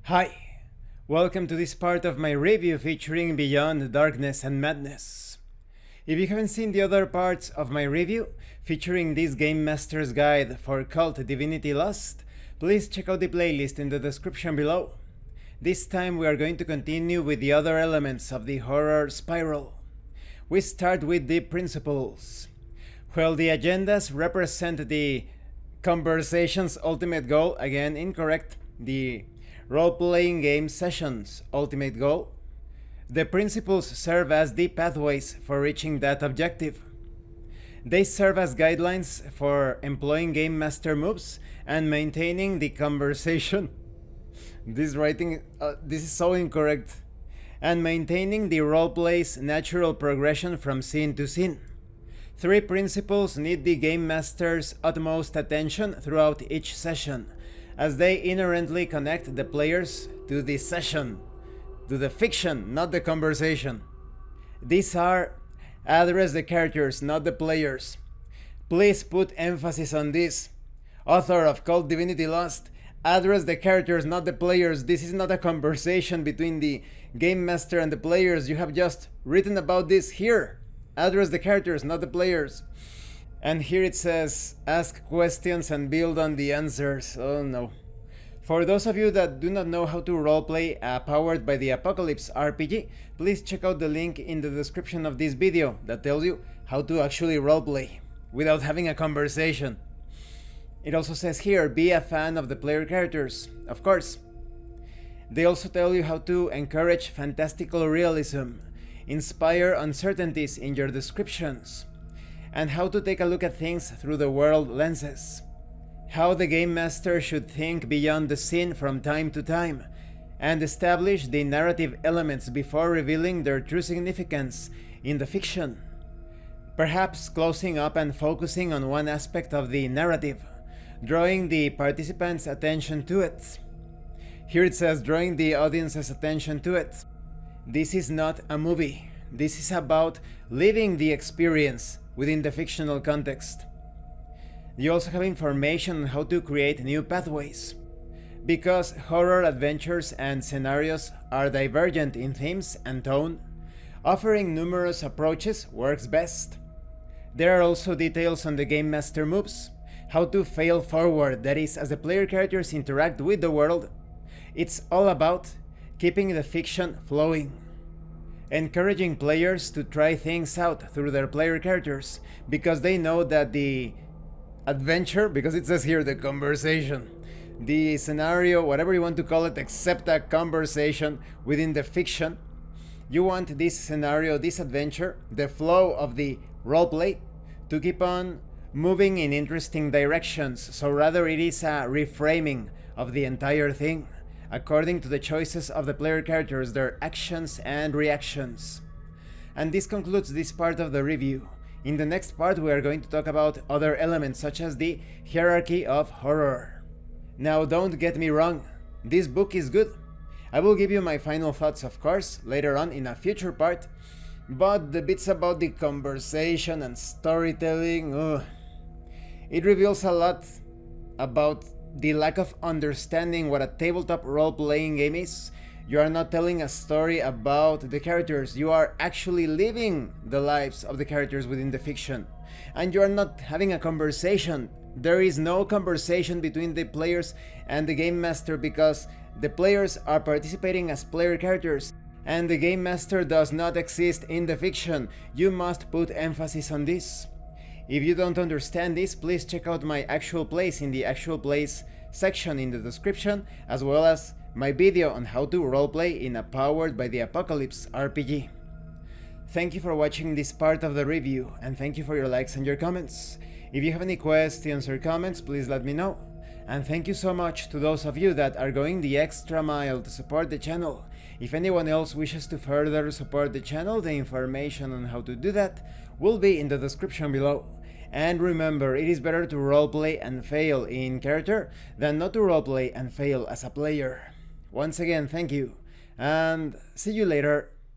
Hi, welcome to this part of my review featuring Beyond Darkness and Madness. If you haven't seen the other parts of my review featuring this Game Master's Guide for Kult Divinity Lost, please check out the playlist in the description below. This time we are going to continue with the other elements of the horror spiral. We start with the principles. While the agendas represent the conversation's ultimate goal, again incorrect, the role-playing game session's ultimate goal, the principles serve as the pathways for reaching that objective. They serve as guidelines for employing game master moves and maintaining the conversation. This is so incorrect. And maintaining the roleplay's natural progression from scene to scene. 3 principles need the game master's utmost attention throughout each session, as they inherently connect the players to the session, to the fiction, not the conversation. These are: address the characters, not the players. Please put emphasis on this. Author of Kult Divinity Lost, address the characters, not the players. This is not a conversation between the game master and the players. You have just written about this here. Address the characters, not the players. And here it says, ask questions and build on the answers. Oh no. For those of you that do not know how to roleplay a Powered by the Apocalypse RPG, please check out the link in the description of this video that tells you how to actually roleplay without having a conversation. It also says here, be a fan of the player characters, of course. They also tell you how to encourage fantastical realism, inspire uncertainties in your descriptions, and how to take a look at things through the world lenses. How the game master should think beyond the scene from time to time, and establish the narrative elements before revealing their true significance in the fiction. Perhaps closing up and focusing on one aspect of the narrative, drawing the participants' attention to it. Here it says, drawing the audience's attention to it. This is not a movie. This is about living the experience within the fictional context. You also have information on how to create new pathways. Because horror adventures and scenarios are divergent in themes and tone, offering numerous approaches works best. There are also details on the game master moves, how to fail forward, that is, as the player characters interact with the world. It's all about keeping the fiction flowing, encouraging players to try things out through their player characters, because they know that the adventure, because it says here the conversation, the scenario, whatever you want to call it, except a conversation within the fiction, you want this scenario, this adventure, the flow of the roleplay, to keep on moving in interesting directions. So rather it is a reframing of the entire thing, according to the choices of the player characters, their actions and reactions. And this concludes this part of the review. In the next part we are going to talk about other elements such as the hierarchy of horror. Now don't get me wrong, this book is good. I will give you my final thoughts, of course, later on in a future part, but the bits about the conversation and storytelling, it reveals a lot about the lack of understanding what a tabletop role-playing game is. You are not telling a story about the characters, you are actually living the lives of the characters within the fiction. And you are not having a conversation. There is no conversation between the players and the game master, because the players are participating as player characters, and the game master does not exist in the fiction. You must put emphasis on this. If you don't understand this, please check out my actual plays in the actual plays section in the description, as well as my video on how to roleplay in a Powered by the Apocalypse RPG. Thank you for watching this part of the review, and thank you for your likes and your comments. If you have any questions or comments, please let me know. And thank you so much to those of you that are going the extra mile to support the channel. If anyone else wishes to further support the channel, the information on how to do that will be in the description below. And remember, it is better to roleplay and fail in character than not to roleplay and fail as a player. Once again, thank you, and see you later.